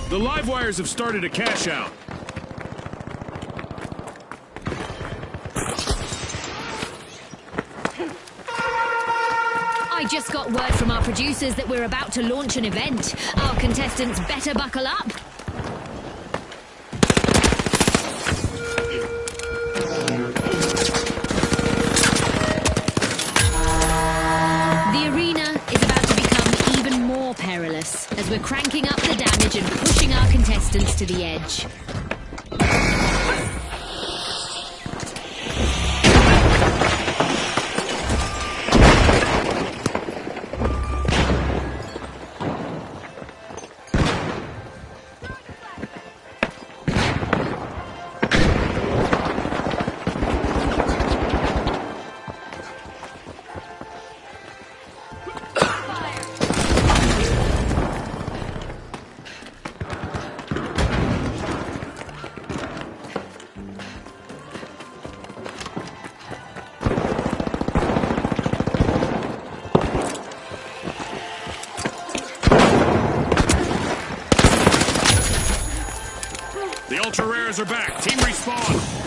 The live wires have started a cash out. I just got word from our producers that we're about to launch an event. Our contestants better buckle up. The arena is about to become even more perilous as we're cranking up the damage and pushing our contestants to the edge. The ultra rares are back. Team respawn.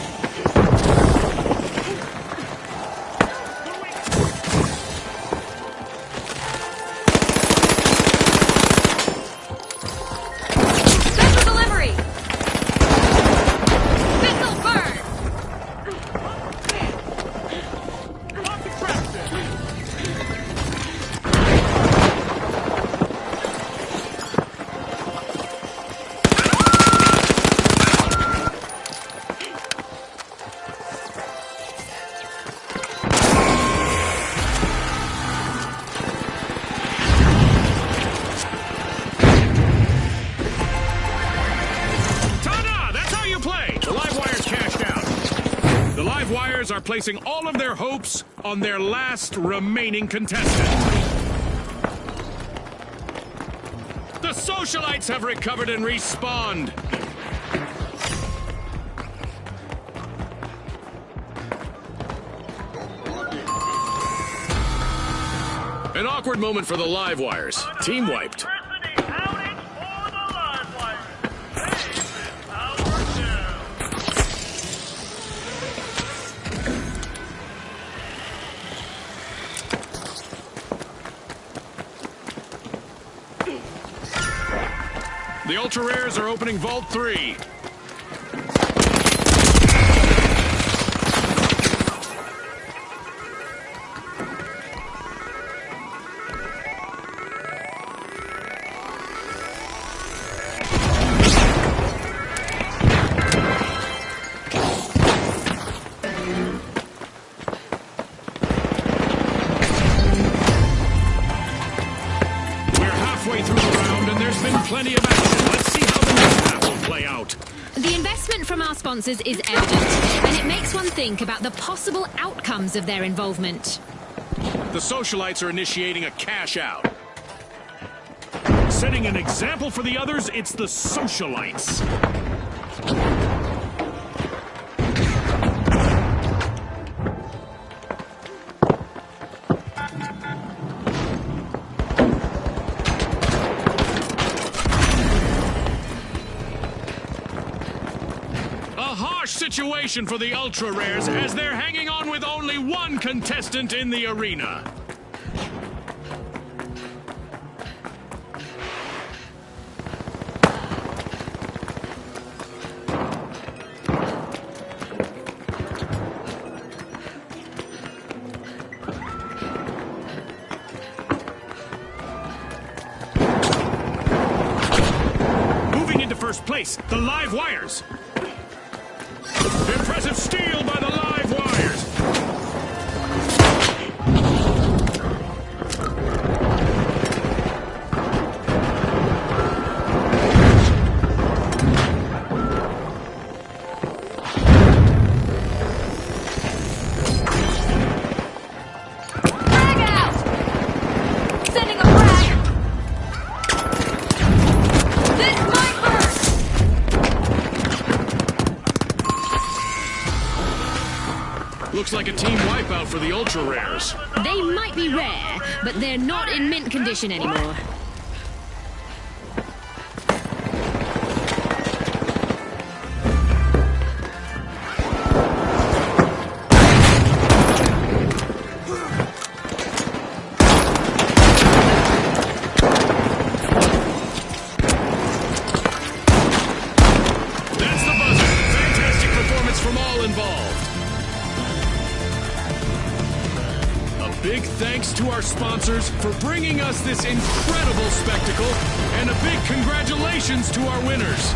Wires are placing all of their hopes on their last remaining contestant. The socialites have recovered and respawned. An awkward moment for the live wires. Team wiped. The ultra rares are opening Vault 3. We're halfway through the round and there's been plenty of action. Let's see how the next half will play out. The investment from our sponsors is evident, and it makes one think about the possible outcomes of their involvement. The socialites are initiating a cash out. Setting an example for the others, it's the socialites. A harsh situation for the ultra rares as they're hanging on with only one contestant in the arena. Moving into first place, the live wires. Impressive steal by the live wires. Frag out! Sending a frag! This might hurt! Looks like a team wipeout for the ultra rares. They might be rare, but they're not in mint condition anymore. Big thanks to our sponsors for bringing us this incredible spectacle, and a big congratulations to our winners.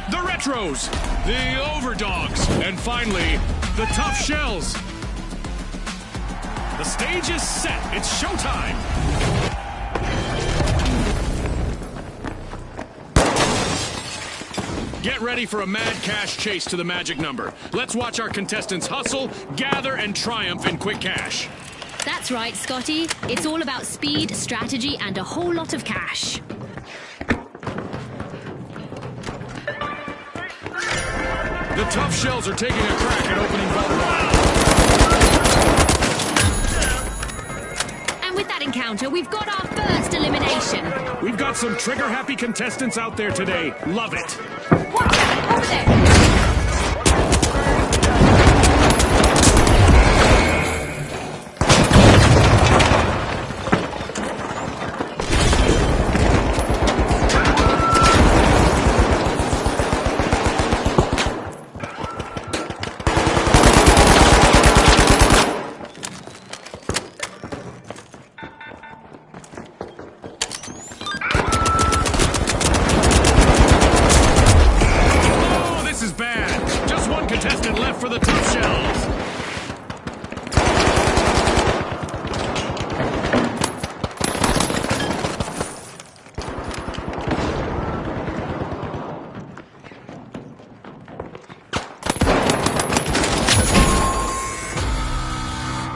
The Retros, the Overdogs, and finally, the Tough Shells. The stage is set. It's showtime. Get ready for a mad cash chase to the magic number. Let's watch our contestants hustle, gather, and triumph in quick cash. That's right, Scotty. It's all about speed, strategy, and a whole lot of cash. The Tough Shells are taking a crack at opening vault one. And with that encounter, we've got our first elimination. We've got some trigger-happy contestants out there today. Love it. Watch out, over there.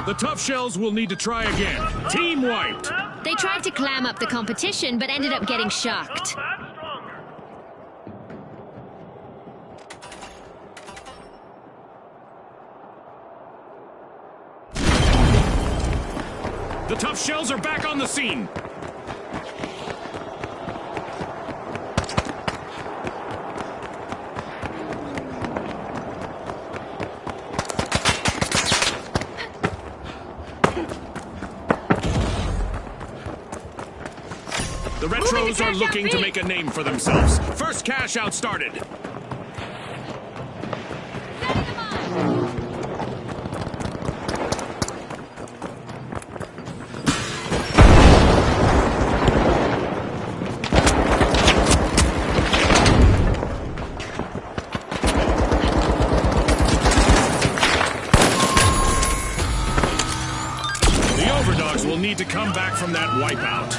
The Tough Shells will need to try again. Team wiped. They tried to clam up the competition, but ended up getting shucked. The Tough Shells are back on the scene. The Retros are looking to make a name for themselves. First cash out started. The Overdogs will need to come back from that wipeout.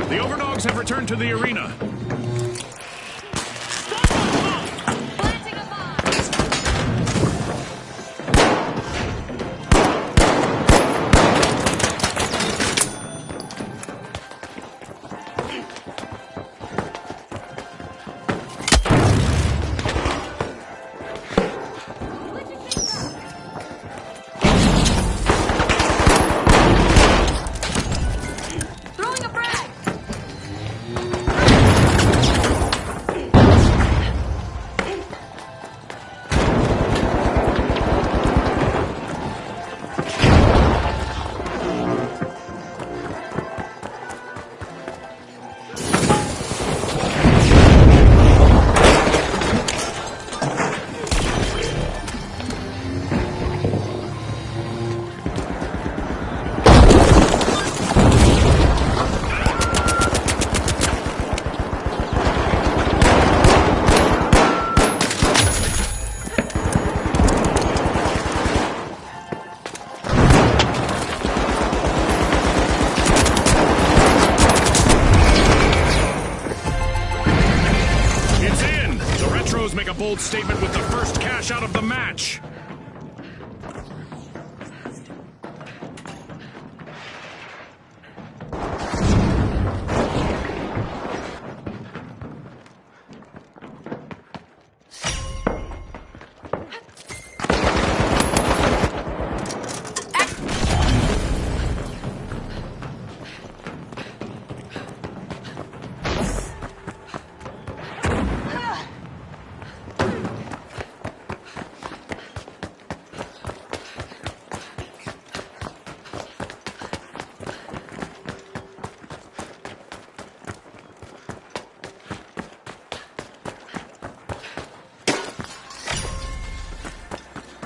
The The overdogs have returned to the arena. Planting a bomb! Throwing a frag! It's in! The Retros make a bold statement with the first cash out of the match.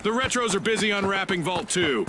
The Retros are busy unwrapping Vault 2.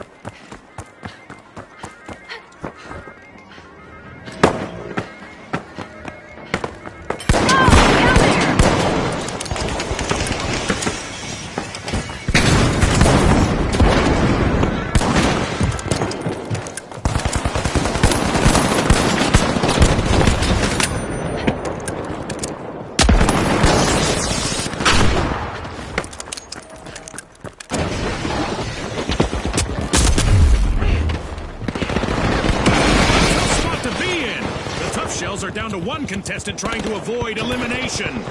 Shells are down to one contestant trying to avoid elimination.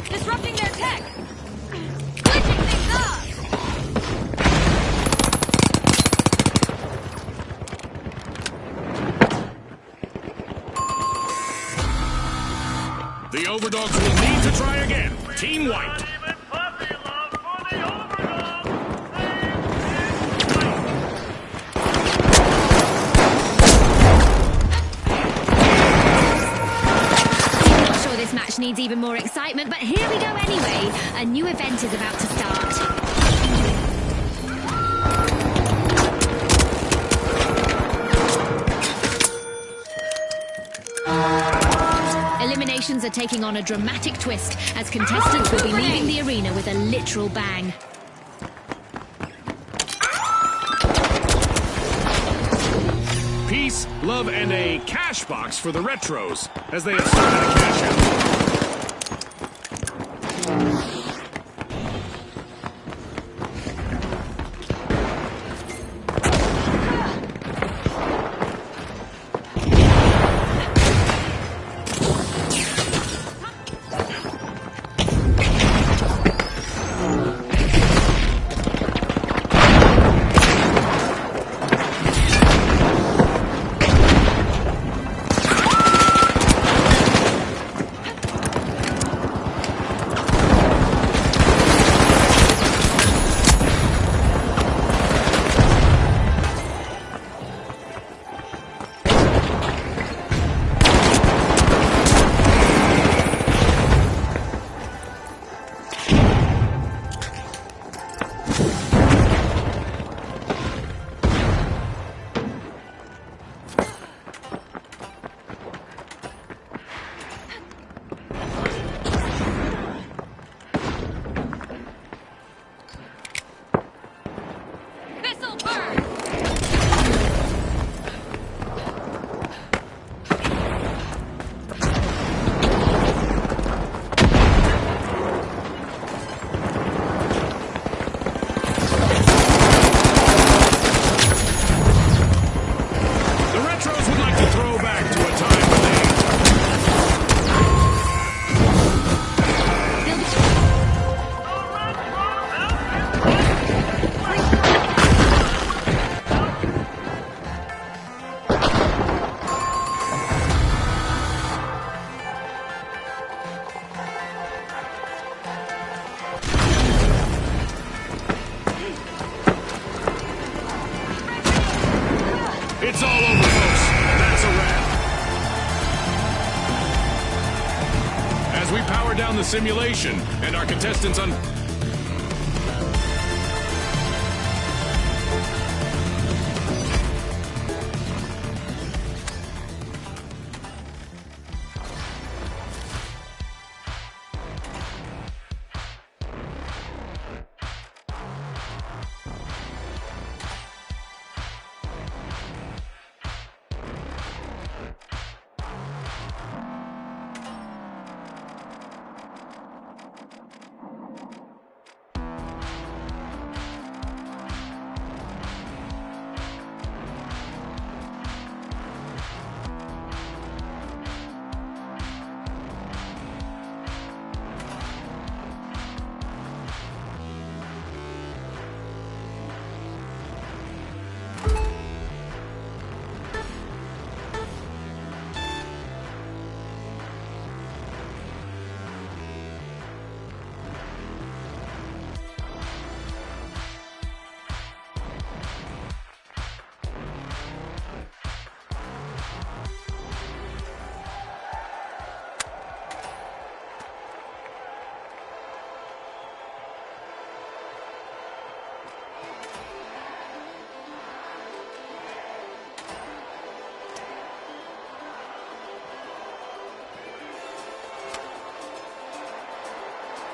Disrupting their tech! Glitching things up! The overdogs will need to try again. Team wiped. This match needs even more excitement, but here we go anyway. A new event is about to start. Eliminations are taking on a dramatic twist as contestants will be leaving the arena with a literal bang. Peace, love, and a cash box for the Retros as they have started a cash out. It's all over, folks. That's a wrap. As we power down the simulation and our contestants on...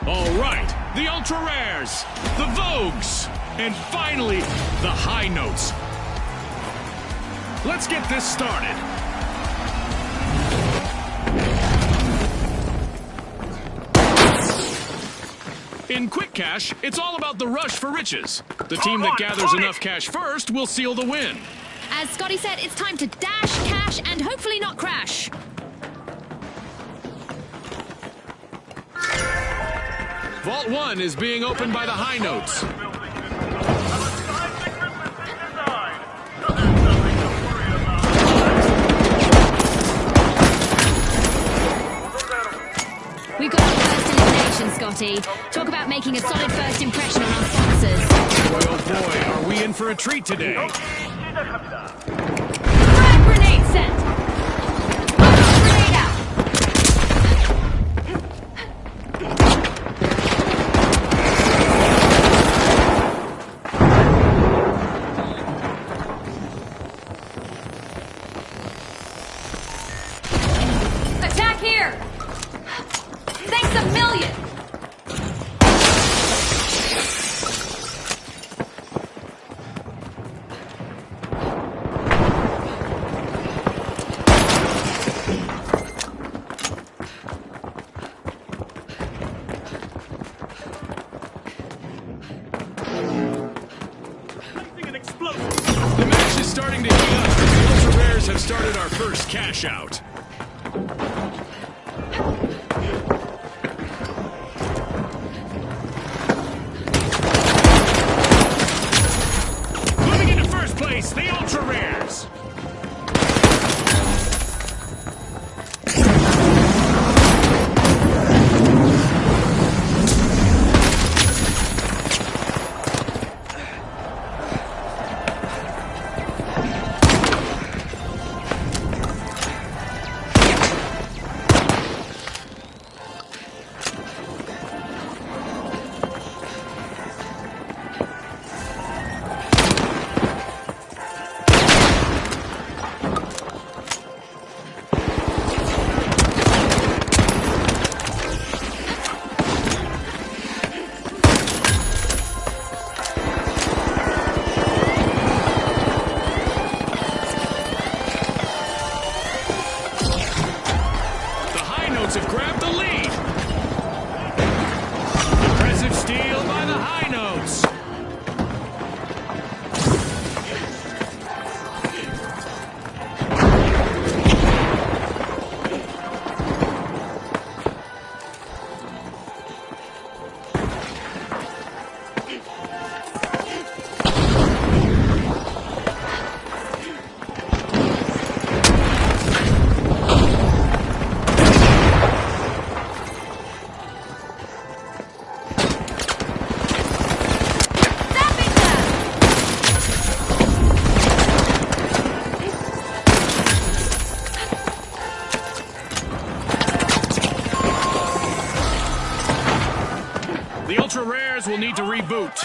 All right, the Ultra Rares, the Vogues, and finally, the High Notes. Let's get this started. In Quick Cash, it's all about the rush for riches. The team that gathers enough cash first will seal the win. As Scotty said, it's time to dash, cash, and hopefully not crash. Vault 1 is being opened by the High Notes. We've got our first elimination, Scotty. Talk about making a solid first impression on our sponsors. Boy, oh boy, are we in for a treat today. Frag grenade sent! Grenade out! Attack here! Thanks a million! The match is starting to heat up as the Ultra Rares have started our first cash out. Moving into first place, the Ultra Rares.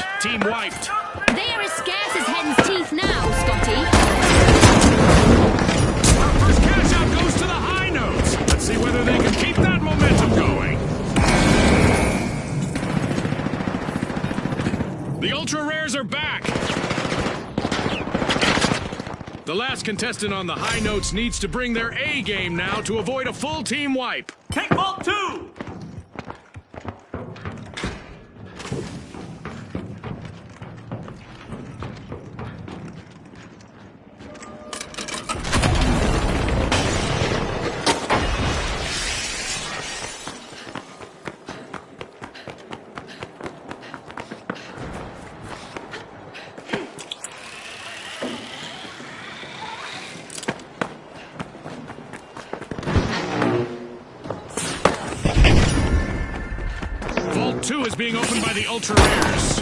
out. Team wiped. They are as scarce as hen's teeth now, Scotty. Our first cash out goes to the high notes. Let's see whether they can keep that momentum going. The ultra rares are back. The last contestant on the high notes needs to bring their A game now to avoid a full team wipe. Take vault 2! Vault 2 is being opened by the ultra rares.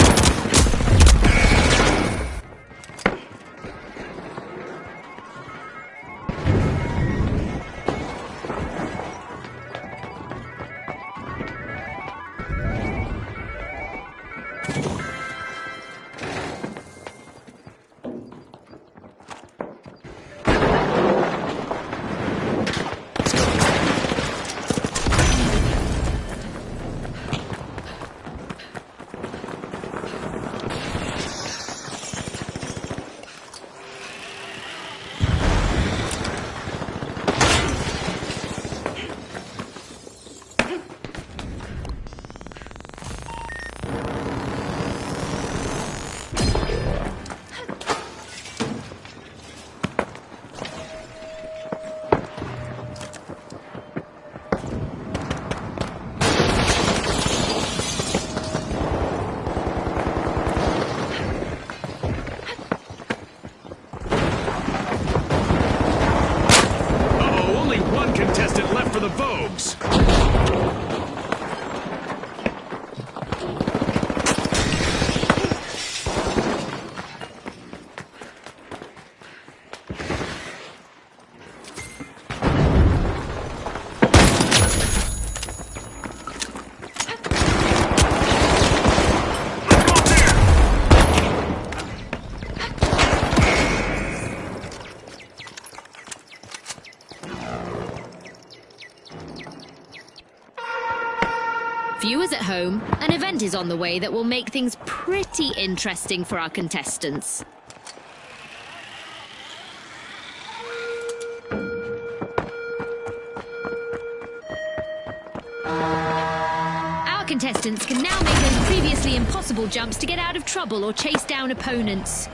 Contestant left for the Vogues. Viewers at home, an event is on the way that will make things pretty interesting for our contestants. Our contestants can now make those previously impossible jumps to get out of trouble or chase down opponents.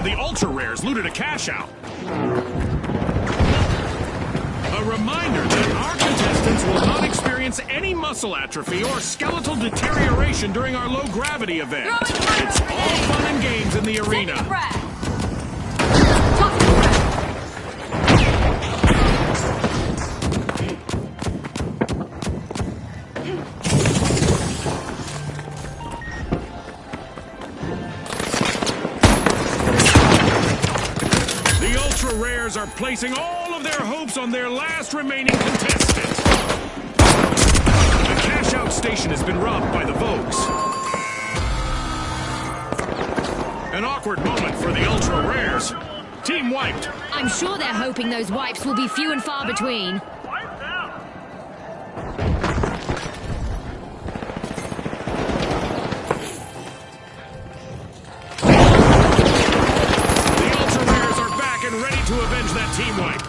The ultra rares looted a cash out. A reminder that our contestants will not experience any muscle atrophy or skeletal deterioration during our low gravity event. It's all fun and games in the arena. Rares are placing all of their hopes on their last remaining contestant. The cash-out station has been robbed by the Vogues. An awkward moment for the ultra rares. Team wiped. I'm sure they're hoping those wipes will be few and far between. To avenge that team wipe.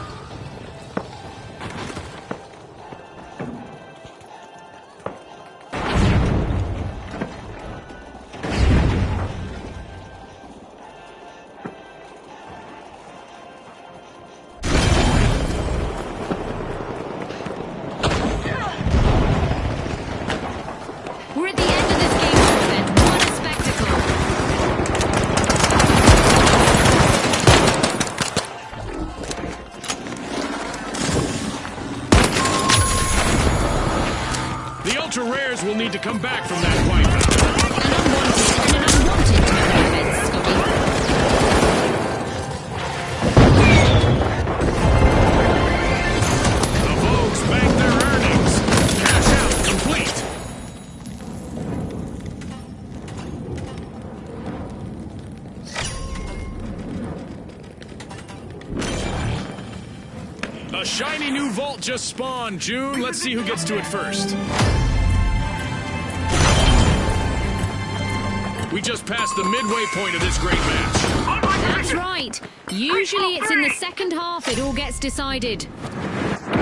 will need to come back from that wipeout. An unwanted event, Scotty. The Vogues bank their earnings. Cash out complete. A shiny new vault just spawned, June. Let's see who gets to it first. We just passed the midway point of this great match. That's right. Usually it's in the second half it all gets decided.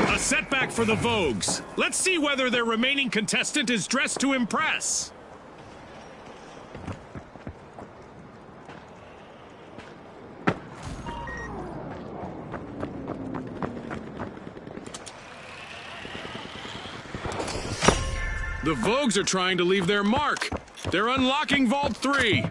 A setback for the Vogues. Let's see whether their remaining contestant is dressed to impress. The Vogues are trying to leave their mark. They're unlocking Vault 3.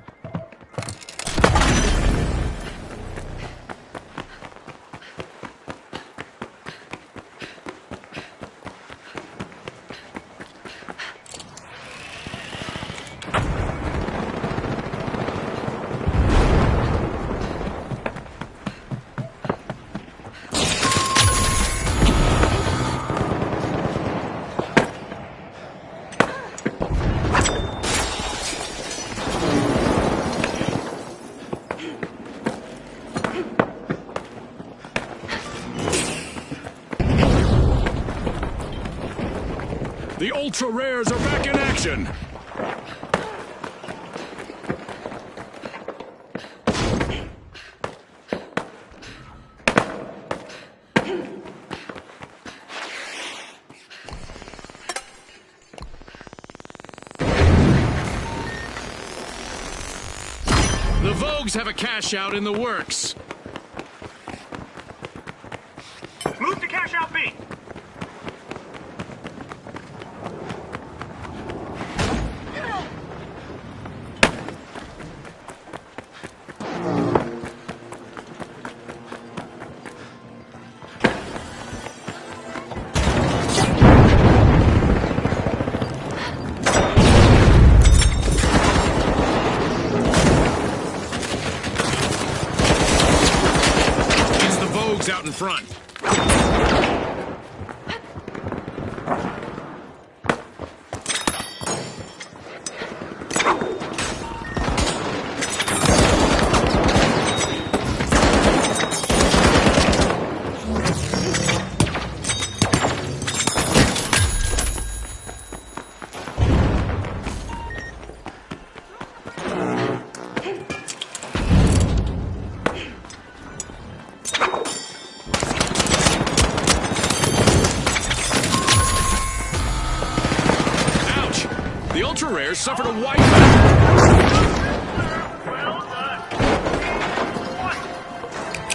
The ultra rares are back in action. The Vogues have a cash out in the works. Move to cash out B. Out in front. The ultra rares suffered a wipeout.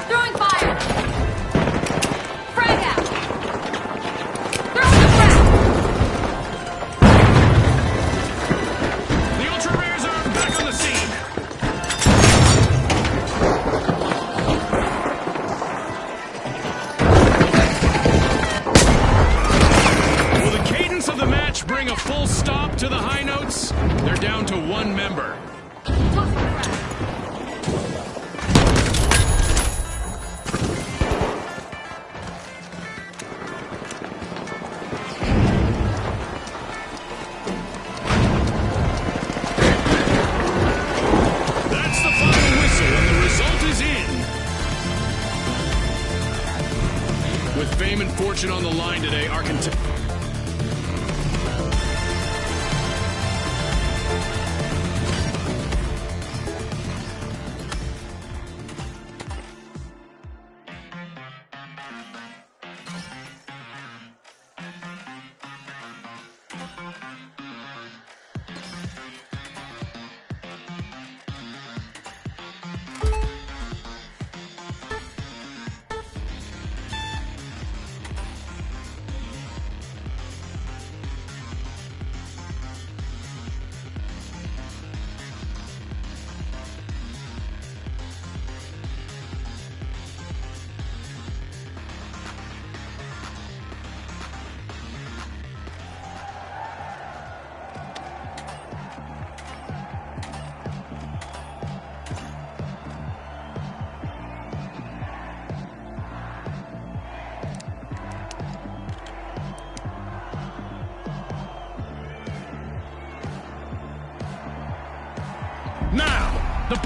Throwing fire! Frag out! Throwing a frag! The ultra rares are back on the scene. Will the cadence of the match bring a full stop to the high notes? They're down to one member. That's the final whistle, and the result is in. With fame and fortune on the line today, our contestant.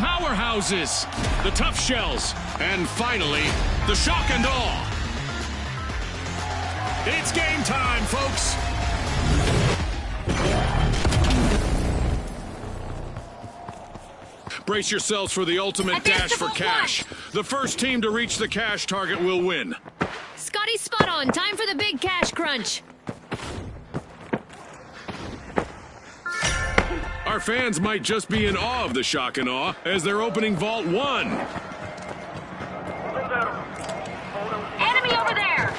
powerhouses, the tough shells, and finally, the shock and awe. It's game time, folks. Brace yourselves for the ultimate dash for cash. The first team to reach the cash target will win. Scotty's spot on. Time for the big cash crunch. Our fans might just be in awe of the shock and awe as they're opening Vault 1. Enemy over there!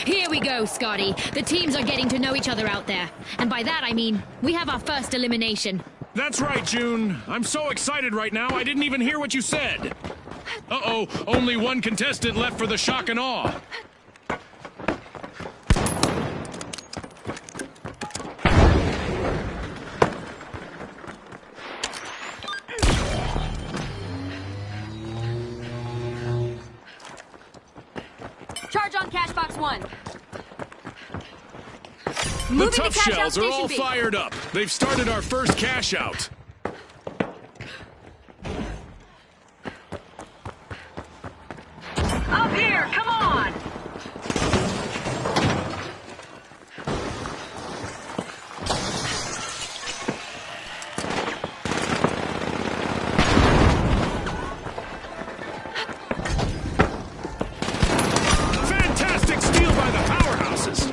Here we go, Scotty. The teams are getting to know each other out there. And by that, I mean, we have our first elimination. That's right, June. I'm so excited right now, I didn't even hear what you said. Uh-oh, only one contestant left for the shock and awe. Charge on cash box 1. The tough shells are all fired up. They've started our first cash out. Up here, come on! Fantastic steal by the powerhouses.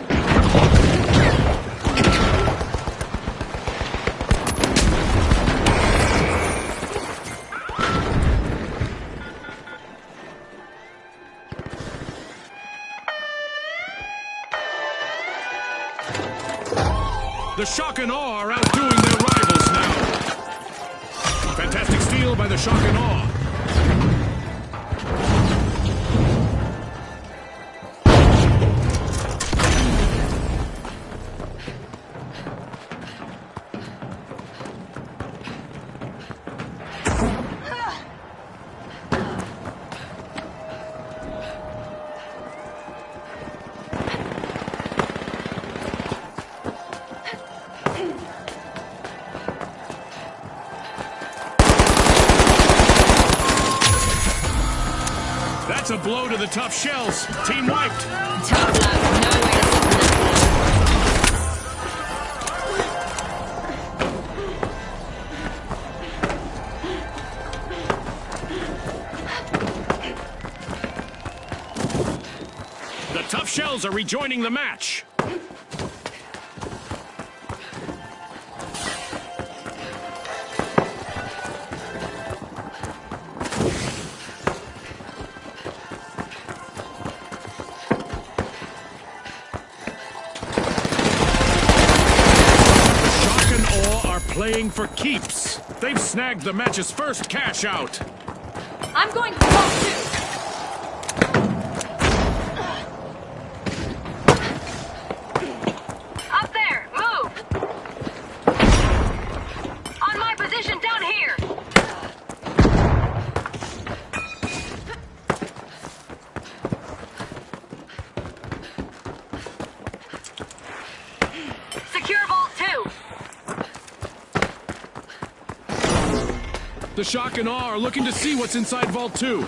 The shock and awe are outdoing their rivals now. Fantastic steal by the shock and awe. That's a blow to the tough shells. Team wiped. Tough luck, no way to The tough shells are rejoining the match. Playing for keeps. They've snagged the match's first cash out. I'm going for Vault 2. Up there, move! On my position down here! Secure Vault 2! The shock and awe are looking to see what's inside Vault 2.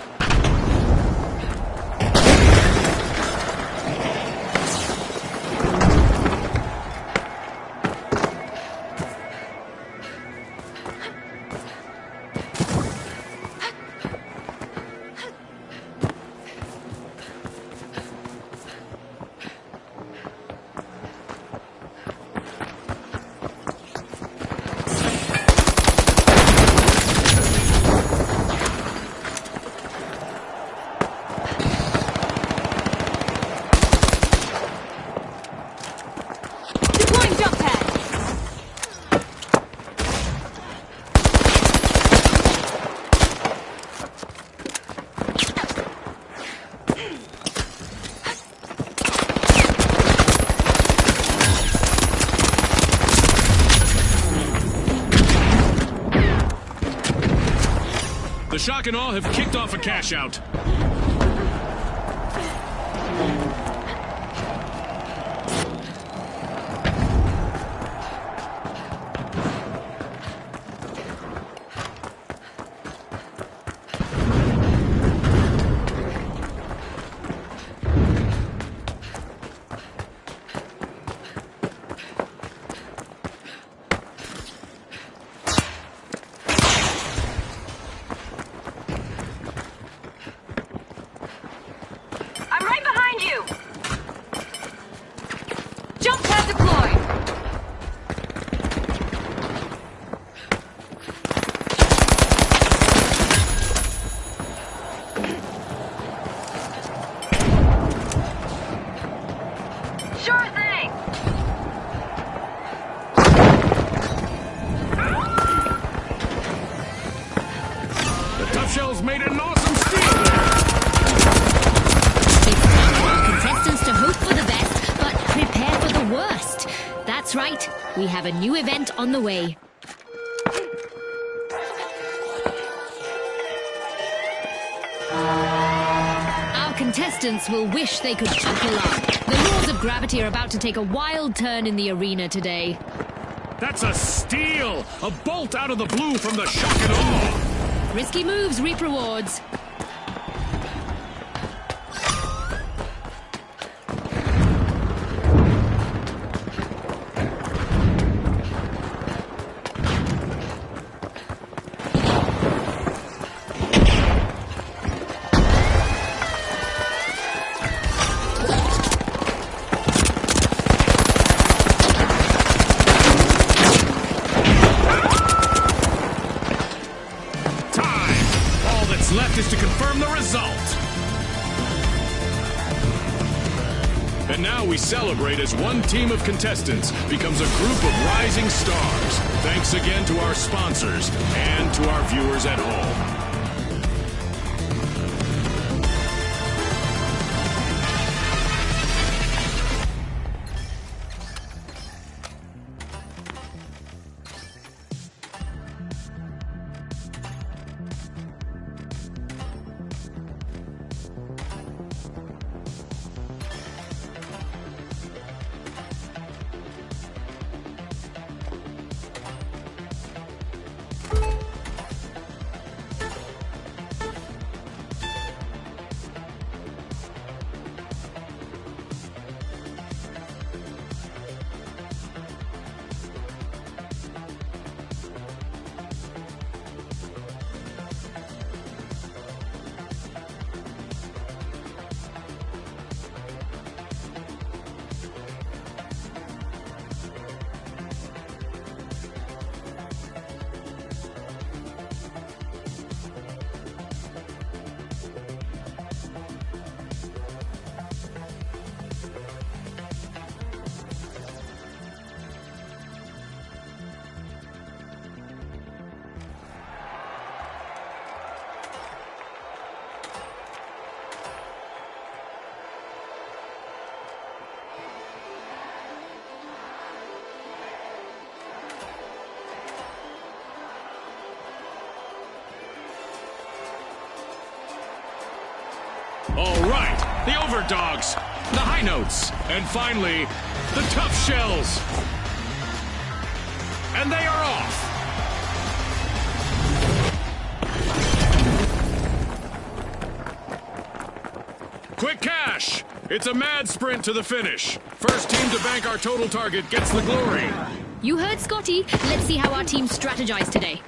Shock and Awe have kicked off a cash out. Shells made an awesome steal there. It's time for our contestants to hope for the best, but prepare for the worst. That's right, we have a new event on the way. Our contestants will wish they could buckle up. The laws of gravity are about to take a wild turn in the arena today. That's a steal! A bolt out of the blue from the Shock and Awe! Risky moves reap rewards. Left is to confirm the result. And now we celebrate as one team of contestants becomes a group of rising stars. Thanks again to our sponsors and to our viewers at home. All right, the overdogs, the high notes, and finally, the tough shells. And they are off. Quick cash. It's a mad sprint to the finish. First team to bank our total target gets the glory. You heard Scotty. Let's see how our team strategize today.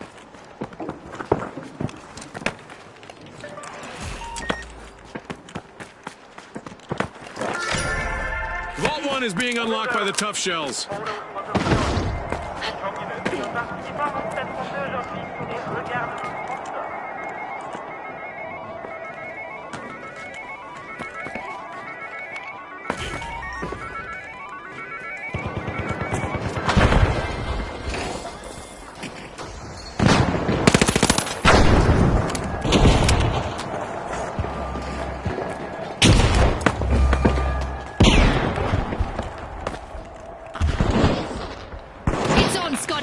Vault 1 is being unlocked by the tough shells.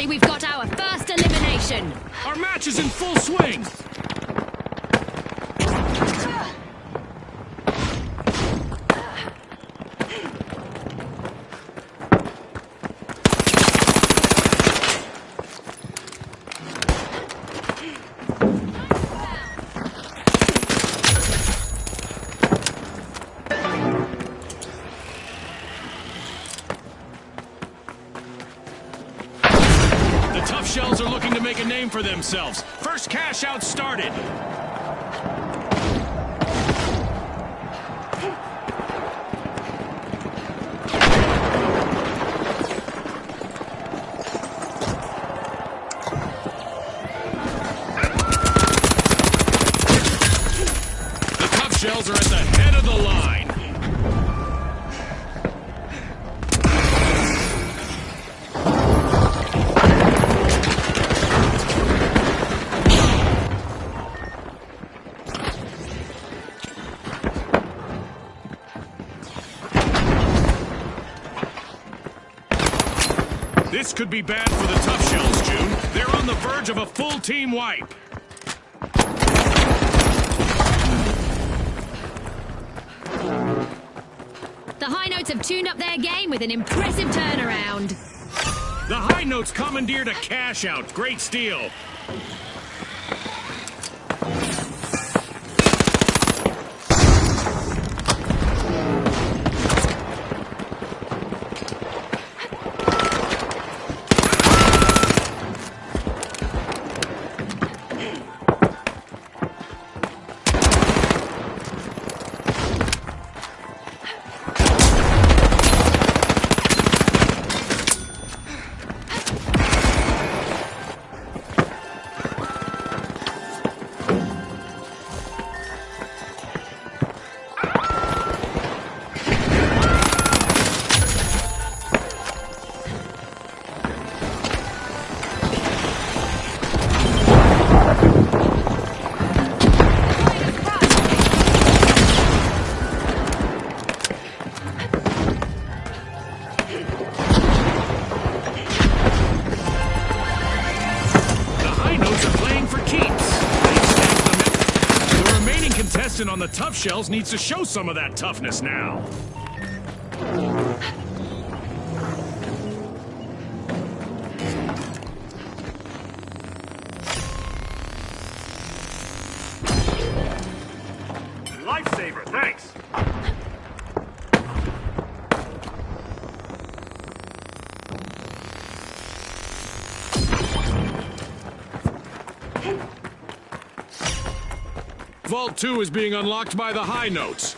We've got our first elimination. Our match is in full swing. The Tough Shells are looking to make a name for themselves. First cash out started. Shells are at the head of the line. This could be bad for the Tough Shells, June. They're on the verge of a full team wipe. The High Notes have tuned up their game with an impressive turnaround. The High Notes commandeered a cash out. Great steal. On the Tough Shells needs to show some of that toughness now. Lifesaver, thanks. Vault 2 is being unlocked by the High Notes.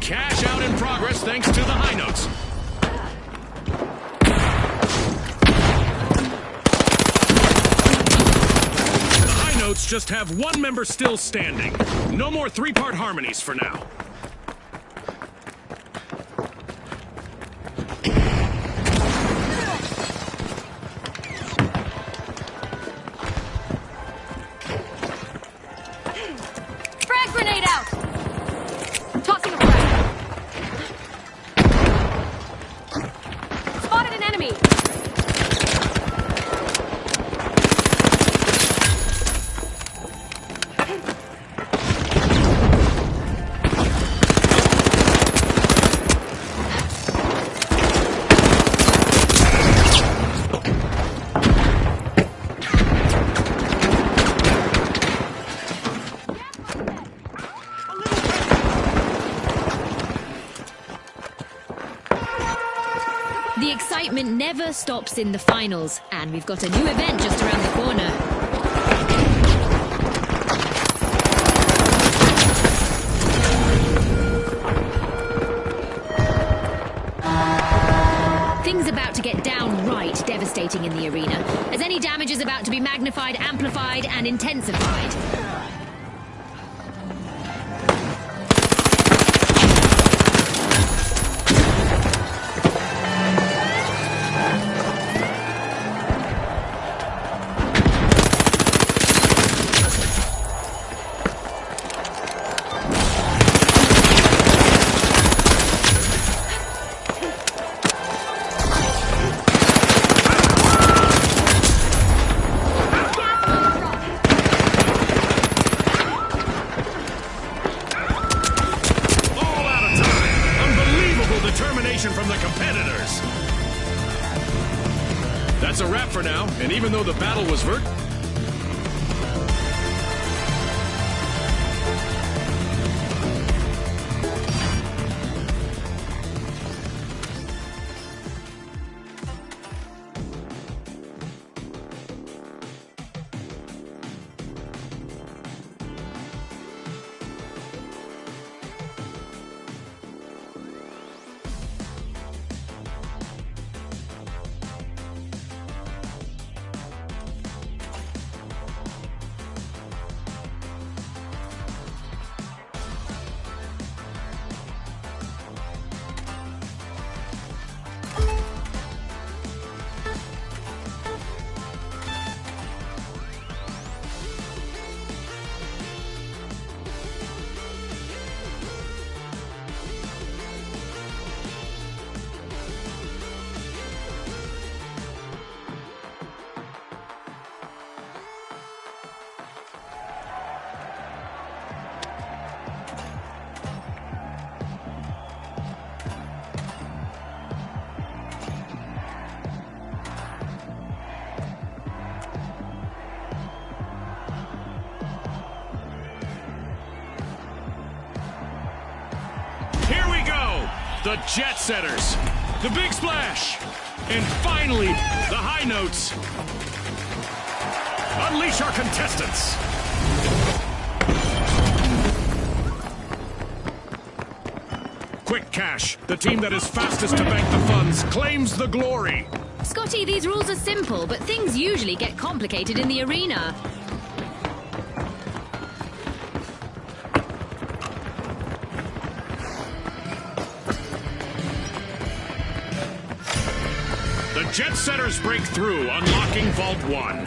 Cash out in progress thanks to the High Notes. The High Notes just have one member still standing. No more three-part harmonies for now. Frag grenade out! Tossing a frag. Spotted an enemy. The excitement never stops in the finals, and we've got a new event just around the corner. Things about to get downright devastating in the arena, as any damage is about to be magnified, amplified, and intensified. it's a wrap for now, and even though the battle was the Jet Setters, the big splash, and finally, the high notes. Unleash our contestants. Quick cash, the team that is fastest to bank the funds, claims the glory. Scotty, these rules are simple, but things usually get complicated in the arena. The Jet Setters break through, unlocking Vault 1.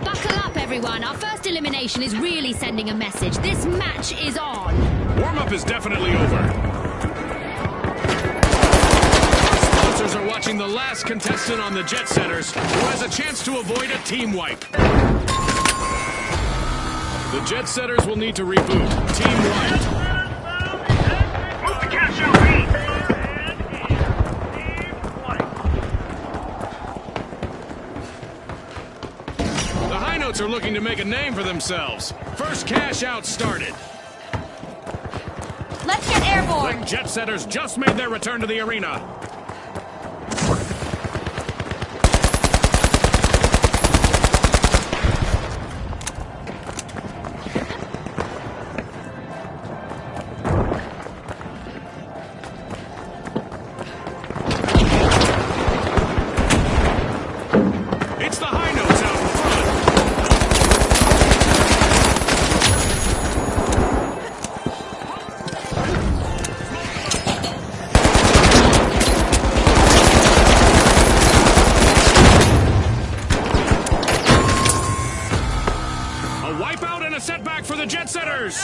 Buckle up, everyone. Our first elimination is really sending a message. This match is on. Warm-up is definitely over. Our sponsors are watching the last contestant on the Jet Setters, who has a chance to avoid a team wipe. The Jet Setters will need to reboot. Team wipe. Move the cash out, Are looking to make a name for themselves. First cash out started. Let's get airborne. The Jet Setters just made their return to the arena. It's the high notes out in front. A setback for the Jet Setters.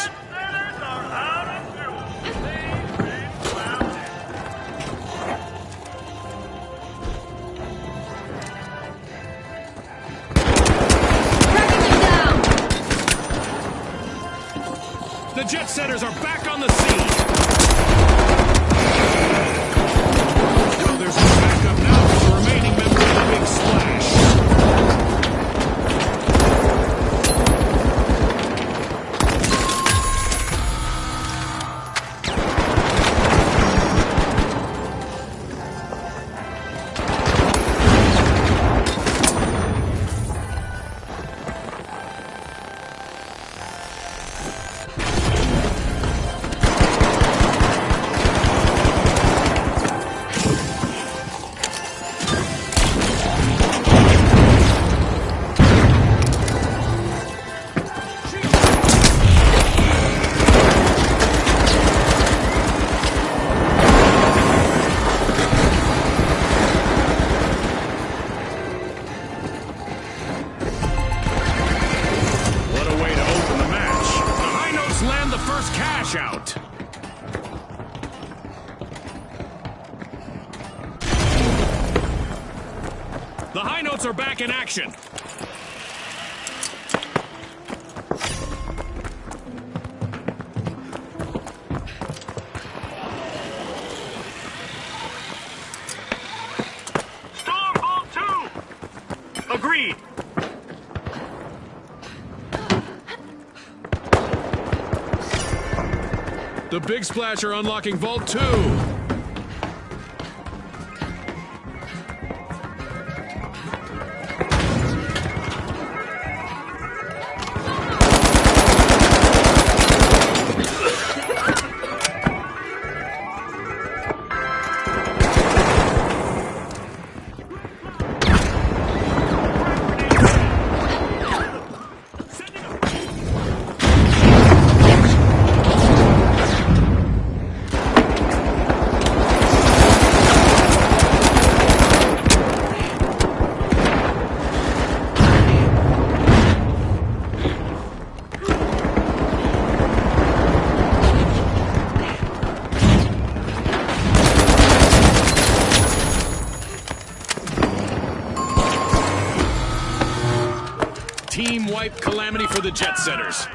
The Jet Setters are back on the scene. Well, there's no backup now for the remaining member of the Big Splash. Out. The high notes are back in action. Agreed. The Big Splash are unlocking Vault 2. Team wipe calamity for the Jet Setters.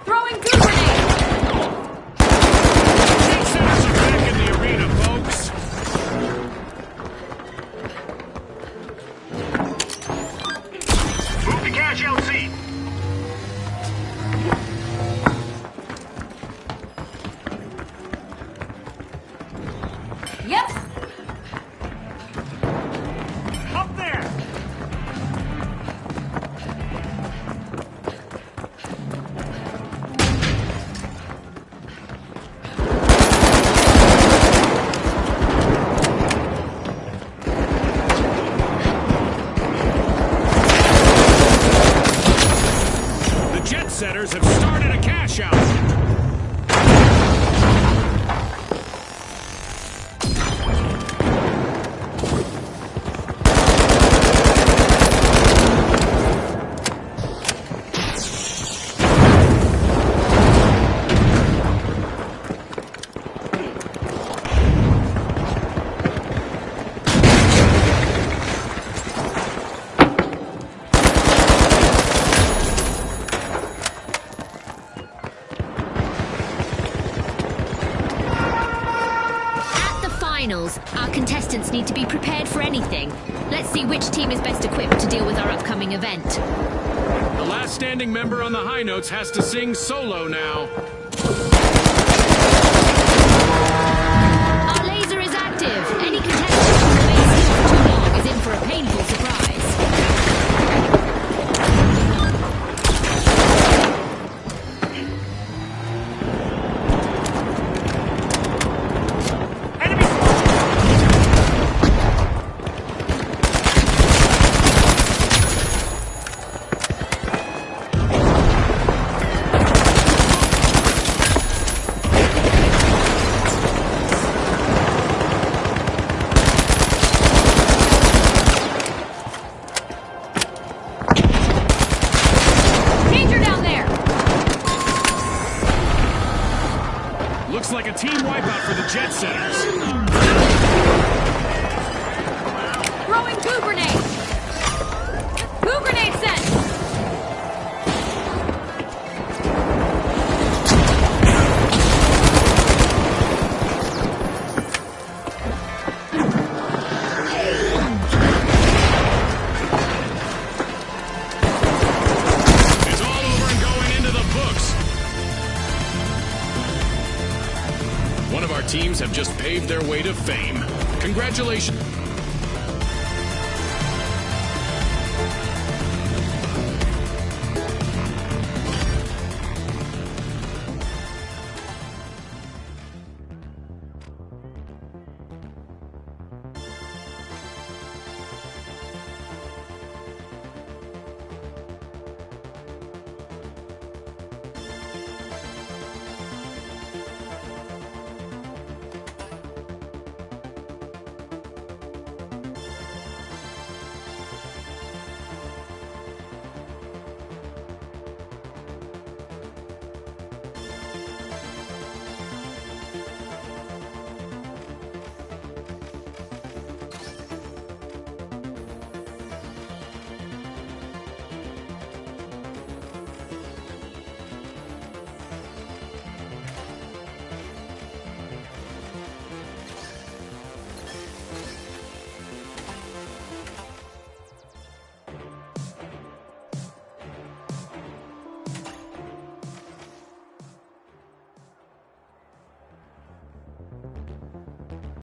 Throwing goo grenade! Jet Setters are back in the arena, folks. Move to cash LC. Yep. Up there. The Jet Setters have started a cash out. Finals, our contestants need to be prepared for anything. Let's see which team is best equipped to deal with our upcoming event. The last standing member on the high notes has to sing solo now. Our laser is active. Any contestant who remains here for too long is in for a painful surprise. Looks like a team wipeout for the Jet Setters. Throwing goo grenade! Goo grenade sent! It's all over and going into the books. One of our teams have just paved their way to fame. Congratulations.